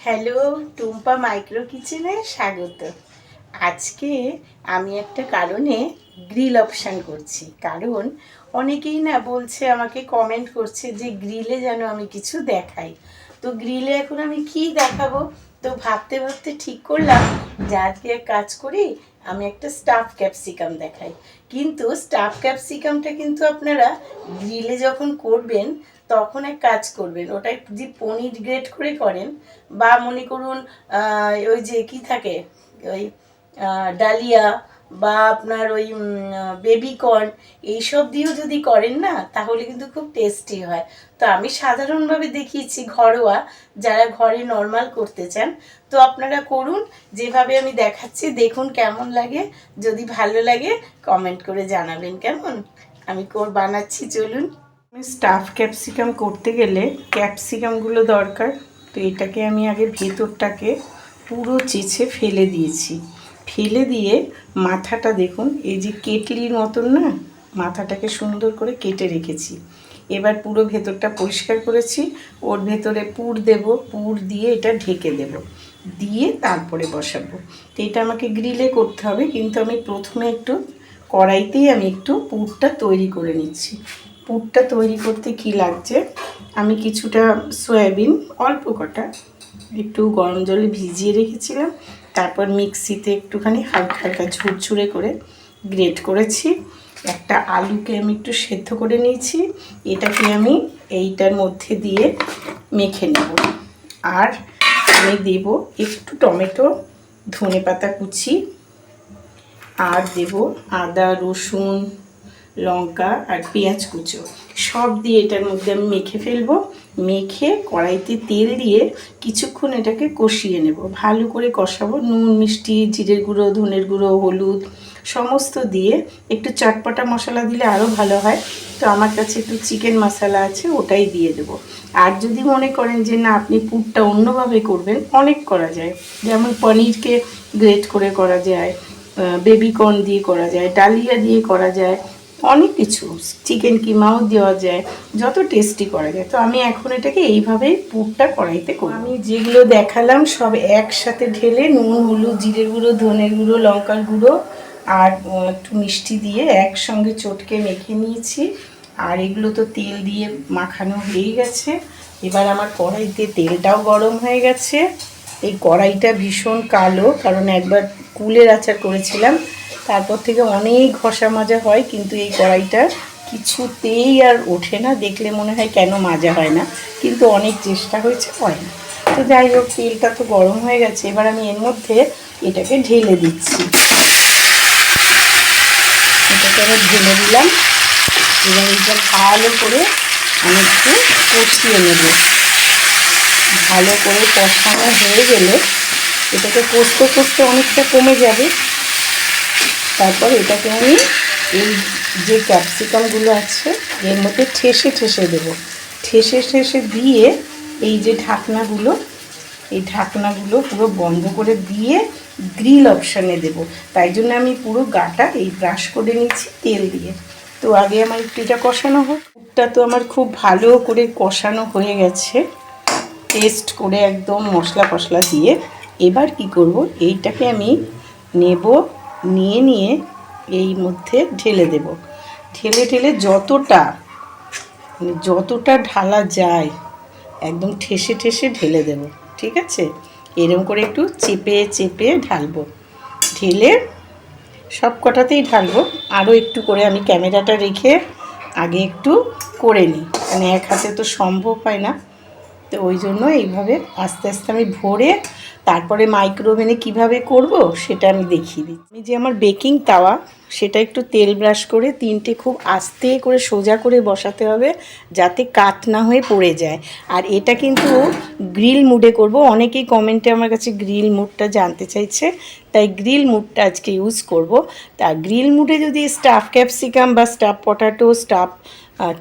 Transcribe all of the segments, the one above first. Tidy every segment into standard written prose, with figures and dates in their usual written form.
Hello, Tumpa micro কিচেনে স্বাগত। আজকে আমি একটা কারণে গ্রিল অপশান করছি, কারণ অনেকেই না বলছে, আমাকে কমেন্ট করছে যে গ্রিলে যেন আমি কিছু দেখাই। তো গ্রিলে এখন আমি কি দেখাবো, তো ভাবতে ভাবতে ঠিক করলাম যে আজকে এক কাজ করি, আমি একটা স্টাফ ক্যাপসিকাম দেখাই। কিন্তু স্টাফ ক্যাপসিকামটা কিন্তু আপনারা গ্রিলে যখন করবেন তখন এক কাজ করবেন, ওটা যদি পনির গ্রেট করে করেন, বা মনে করুন ওই যে কি থাকে ওই ডালিয়া, বা আপনার ওই বেবিকর্ন, এইসব দিয়েও যদি করেন না তাহলে কিন্তু খুব টেস্টি হয়। তো আমি সাধারণভাবে দেখিয়েছি ঘরোয়া, যারা ঘরে নর্মাল করতে চান তো আপনারা করুন যেভাবে আমি দেখাচ্ছি, দেখুন কেমন লাগে। যদি ভালো লাগে কমেন্ট করে জানাবেন কেমন। আমি বানাচ্ছি, চলুন। স্টাফ ক্যাপসিকাম করতে গেলে ক্যাপসিকামগুলো দরকার। তো এটাকে আমি আগে ভেতরটাকে পুরো চেঁচে ফেলে দিয়েছি। ফেলে দিয়ে মাথাটা দেখুন, এই যে কেটলির মতন না, মাথাটাকে সুন্দর করে কেটে রেখেছি। এবার পুরো ভেতরটা পরিষ্কার করেছি, ওর ভেতরে পুর দেব, পুর দিয়ে এটা ঢেকে দেব, দিয়ে তারপরে বসাবো। তো এটা আমাকে গ্রিলে করতে হবে, কিন্তু আমি প্রথমে একটু কড়াইতেই আমি একটু পুরটা তৈরি করে নিচ্ছি। পুরটা তৈরি করতে কি লাগছে, আমি কিছুটা সয়াবিন অল্প কটা একটু গরম জলে ভিজিয়ে রেখেছিলাম, তারপর মিক্সিতে একটুখানি হালকা হালকা ঝুরঝুরে করে গ্রেট করেছি। একটা আলুকে আমি একটু সেদ্ধ করে নিয়েছি, এটাকে আমি এইটার মধ্যে দিয়ে মেখে নেব। আর আমি দেব একটু টমেটো, ধনেপাতা কুচি, আর দেব আদা, রসুন, লঙ্কা আর পেঁয়াজ কুচো, সব দিয়ে এটার মধ্যে আমি মেখে ফেলবো। মেখে কড়াইতে তেল দিয়ে কিছুক্ষণ এটাকে কষিয়ে নেব, ভালো করে কষাবো। নুন, মিষ্টি, জিরের গুঁড়ো, ধনের গুঁড়ো, হলুদ সমস্ত দিয়ে, একটু চটপটা মশলা দিলে আরও ভালো হয়। তো আমার কাছে একটু চিকেন মশলা আছে, ওটাই দিয়ে দেবো। আর যদি মনে করেন যে না আপনি পুরটা অন্যভাবে করবেন, অনেক করা যায়, যেমন পনিরকে গ্রেট করে করা যায়, বেবিকর্ন দিয়ে করা যায়, ডালিয়া দিয়ে করা যায়, অনেক কিছু, চিকেন কিমাও দেওয়া যায়, যত টেস্টি করা যায়। তো আমি এখন এটাকে এইভাবেই পুরটা কড়াইতে করি। আমি যেগুলো দেখালাম সব একসাথে ঢেলে নুন, হলুদ, জিরের গুঁড়ো, ধনের গুঁড়ো, লঙ্কার গুঁড়ো আর একটু মিষ্টি দিয়ে একসঙ্গে চটকে মেখে নিয়েছি। আর এগুলো তো তেল দিয়ে মাখানো হয়ে গেছে। এবার আমার কড়াইতে তেলটাও গরম হয়ে গেছে। এই কড়াইটা ভীষণ কালো, কারণ একবার কুলের আচার করেছিলাম, তারপর থেকে অনেক ঘষা মাজা হয়, কিন্তু এই কড়াইটা কিছুতেই আর ওঠে না। দেখলে মনে হয় কেন মাজা হয় না, কিন্তু অনেক চেষ্টা হয়েছে, হয় না। তো যাই হোক, তেলটা তো গরম হয়ে গেছে, এবার আমি এর মধ্যে এটাকে ঢেলে দিচ্ছি। এটাকে আমি ঢেলে দিলাম। এবার এটা ভালো করে আমি একটু কষিয়ে নেব। ভালো করে কষানো হয়ে গেলে এটাকে কষতে কষতে অনেকটা কমে যাবে। তারপর এটাকে আমি এই যে ক্যাপসিকামগুলো আছে এর মধ্যে ঠেসে ঠেসে দেবো। ঠেসে ঠেসে দিয়ে এই যে ঢাকনাগুলো, এই ঢাকনাগুলো পুরো বন্ধ করে দিয়ে গ্রিল অপশানে দেব। তাই জন্য আমি পুরো গাটা এই ব্রাশ করে নিচ্ছি তেল দিয়ে। তো আগে আমার একটু এটা কষানো হোক। পুরটা তো আমার খুব ভালো করে কষানো হয়ে গেছে, টেস্ট করে একদম মশলা ফসলা দিয়ে। এবার কি করব, এইটাকে আমি নেব, নিয়ে এই মধ্যে ঢেলে দেব। ঢেলে ঢেলে যতটা ঢালা যায় একদম ঠেসে ঠেসে ঢেলে দেব, ঠিক আছে? এরকম করে একটু চেপে চেপে ঢালবো। ঢেলে সব কটাতেই ঢালবো। আরও একটু করে আমি ক্যামেরাটা রেখে আগে একটু করে নিই, মানে এক হাতে তো সম্ভব হয় না। তো ওই জন্য এইভাবে আস্তে আস্তে আমি ভরে তারপরে মাইক্রোওভেনে কিভাবে করব সেটা আমি দেখিয়ে দিই। আমি যে আমার বেকিং তাওয়া, সেটা একটু তেল ব্রাশ করে তিনটে খুব আস্তে করে সোজা করে বসাতে হবে, যাতে কাত না হয়ে পড়ে যায়। আর এটা কিন্তু গ্রিল মুডে করব। অনেকেই কমেন্টে আমার কাছে গ্রিল মুডটা জানতে চাইছে, তাই গ্রিল মুডটা আজকে ইউজ করব। তা গ্রিল মুডে যদি স্টাফ ক্যাপসিকাম বা স্টাফ পটাটো, স্টাফ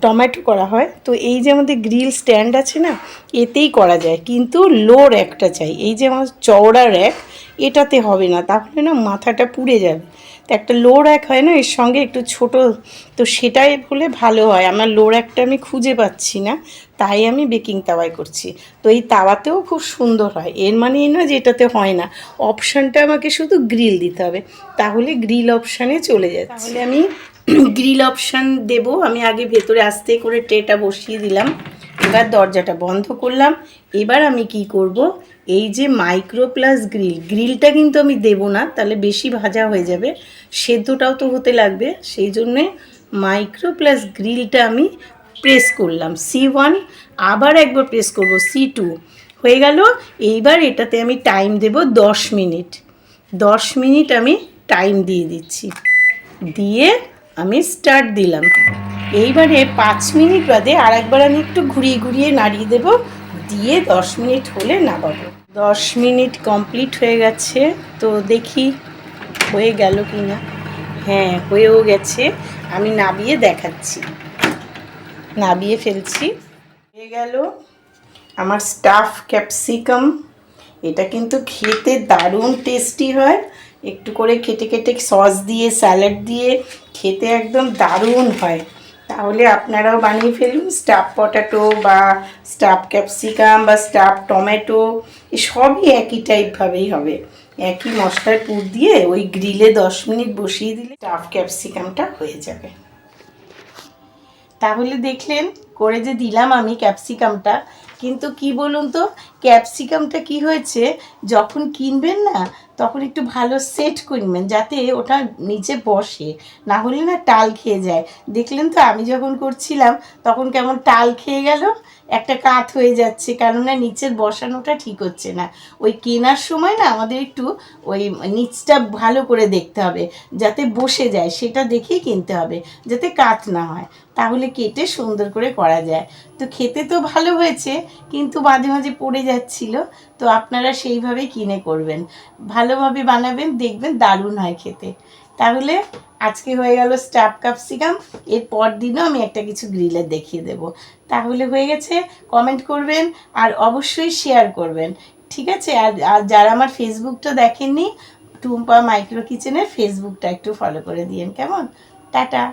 টমেটো করা হয়, তো এই যে আমাদের গ্রিল স্ট্যান্ড আছে না, এতেই করা যায়, কিন্তু লো র্যাকটা চাই। এই যে আমার চওড়া র্যাক, এটাতে হবে না, তাহলে না মাথাটা পুড়ে যাবে। তো একটা লো র্যাক হয় না, এর সঙ্গে একটু ছোট, তো সেটাই হলে ভালো হয়। আমার লো র্যাকটা আমি খুঁজে পাচ্ছি না, তাই আমি বেকিং তাওয়ায় করছি। তো এই তাওয়াতেও খুব সুন্দর হয়, এর মানে এই না যে এটাতে হয় না। অপশানটা আমাকে শুধু গ্রিল দিতে হবে, তাহলে গ্রিল অপশানে চলে যাচ্ছে। তাহলে আমি গ্রিল অপশান দেব। আমি আগে ভেতরে আস্তে করে ট্রেটা বসিয়ে দিলাম, এবার দরজাটা বন্ধ করলাম। এবার আমি কি করব, এই যে মাইক্রো প্লাস গ্রিলটা কিন্তু আমি দেব না, তাহলে বেশি ভাজা হয়ে যাবে, সেদ্ধটাও তো হতে লাগবে। সেই জন্যে মাইক্রো প্লাস গ্রিলটা আমি প্রেস করলাম C1, আবার একবার প্রেস করব C2, হয়ে গেল। এইবার এটাতে আমি টাইম দেব 10 মিনিট। 10 মিনিট আমি টাইম দিয়ে দিচ্ছি, দিয়ে আমি স্টার্ট দিলাম। এইবারে 5 মিনিট বাদে আর একবার আমি একটু ঘুরিয়ে ঘুরিয়ে নাড়িয়ে দেব, দিয়ে 10 মিনিট হলে নামাবো। 10 মিনিট কমপ্লিট হয়ে গেছে, তো দেখি হয়ে গেল কি না। হ্যাঁ, হয়েও গেছে। আমি নাবিয়ে দেখাচ্ছি, নাবিয়ে ফেলছি। হয়ে গেল আমার স্টাফ ক্যাপসিকাম। এটা কিন্তু খেতে দারুণ টেস্টি হয়, একটু করে কেটে কেটে সস দিয়ে স্যালাড দিয়ে খেতে একদম দারুণ হয়। তাহলে আপনারাও বানিয়ে ফেলুন। স্টাফ পটাটো বা স্টাফ ক্যাপসিকাম বা স্টাফ টমেটো, সবই একই টাইপভাবেই হবে। একই মশলার পুর দিয়ে ওই গ্রিলে 10 মিনিট বসিয়ে দিলে স্টাফ ক্যাপসিকামটা হয়ে যাবে। তাহলে দেখলেন করে যে দিলাম আমি ক্যাপসিকামটা, কিন্তু কি বলুন তো, ক্যাপসিকামটা কি হয়েছে, যখন কিনবেন না তখন একটু ভালো সেট করবেন যাতে ওটা নিচে বসে, না হলে না টাল খেয়ে যায়। দেখলেন তো আমি যখন করছিলাম তখন কেমন টাল খেয়ে গেল, একটা কাত হয়ে যাচ্ছে, কেননা নিচের বসানোটা ঠিক হচ্ছে না। ওই কেনার সময় না আমাদের একটু ওই নিচটা ভালো করে দেখতে হবে যাতে বসে যায়, সেটা দেখেই কিনতে হবে, যাতে কাত না হয়, তাহলে কেটে সুন্দর করে করা যায়। তো খেতে তো ভালো হয়েছে, কিন্তু মাঝে মাঝে পড়ে যাচ্ছিল। তো আপনারা সেইভাবেই কিনে করবেন, ভালোভাবে বানাবেন, দেখবেন দারুণ হয় খেতে। তাহলে আজকে হয়ে গেল স্টাফ ক্যাপসিকাম, এর পর দিনও আমি একটা কিছু গ্রিলে দেখিয়ে দেব। তাহলে হয়ে গেছে, কমেন্ট করবেন আর অবশ্যই শেয়ার করবেন, ঠিক আছে? আর যারা আমার ফেসবুকটা দেখেননি, টুম্পা মাইক্রো কিচেনের ফেসবুকটা একটু ফলো করে দিয়েন, কেমন? টাটা।